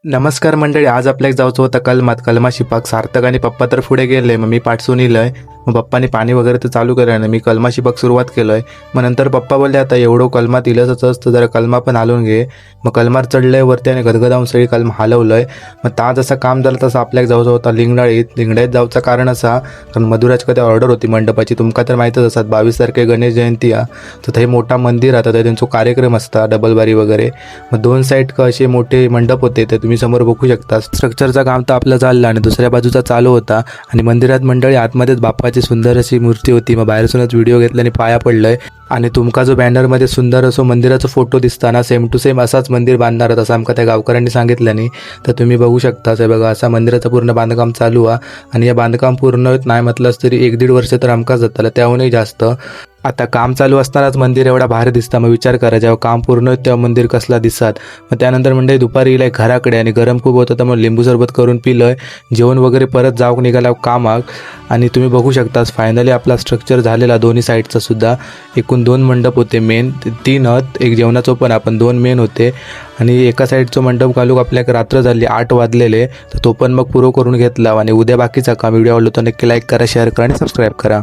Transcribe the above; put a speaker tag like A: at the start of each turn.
A: नमस्कार मंडळी, आज आपल्याक जाऊचं होतं कलमात. कलमा शिपाक सार्थक आणि पप्पा तर पुढे गेले. मग मी पाठसून इलंय. मग पप्पानी पाणी वगैरे तर चालू केलं नाही. मी कलमा शिपाक सुरुवात केलोय. मग नंतर पप्पा बोलले आता एवढं कलमात इलंच असतं, जरा कलमा पण हलवून घे. मग कलमार चढलंय वरती आणि गदगदावून सगळी कलमा हलवलंय. मग ता जसं काम झालं तसं आपल्याक जाऊचं होता लिंगडाळीत जाऊचं कारण असा, कारण मधुराज कधी ऑर्डर होती मंडपाची. तुमका तर माहीतच असतात 22 तारखे गणेश जयंती आहे. तर थंय मोठा मंदिर आता, तर त्यांचा कार्यक्रम असता डबलबारी वगैरे. मग दोन साईड असे मोठे मंडप होते, ते तुम्ही समोर बघू शकता. स्ट्रक्चरचं काम तर आपलं चाललं आणि दुसऱ्या बाजूचा चालू होता. आणि मंदिरात मंडळी आतमध्येच बाप्पाची सुंदर अशी मूर्ती होती. मग बाहेरसूनच व्हिडिओ घेतला आणि पाया पडलंय. आणि तुमका जो बॅनरमध्ये सुंदर असो मंदिराचा फोटो दिसताना सेम टू सेम असाच मंदिर बांधणार आहेत असं आमका त्या गावकऱ्यांनी सांगितलं नाही. तर तुम्ही बघू शकता. हे बघा, असा मंदिराचं पूर्ण बांधकाम चालू आहे. आणि या बांधकाम पूर्ण नाही म्हटलंच तरी 1-1.5 वर्ष तर आमकाच जाताला, त्याहूनही जास्त. आता काम चालू असतानाच मंदिर एवढा भारी दिसतं. मग विचार करा, जेव्हा काम पूर्ण होतं तेव्हा मंदिर कसला दिसत. मग त्यानंतर म्हणजे दुपारी इलाय घराकडे आणि गरम खूप होतं, तर मग लिंबू सरबत करून पिलंय. जेवण वगैरे परत जाऊक निघाला कामाक. आणि तुम्ही बघू शकता फायनली आपला स्ट्रक्चर झालेला दोन्ही साईडचा सुद्धा. एकूण 2 मंडप होते मेन, 3 एक जेवणाचं पण, आपण 2 मेन होते. आणि एका साईडचं मंडप घालूक आपल्याक रात्र झाली, 8 वाजलेले. तर तो पण मग पुरो करून घेतला. आणि उद्या बाकीचा काम. व्हिडिओ आवडला तर नक्की लाईक करा, शेअर करा आणि सबस्क्राईब करा.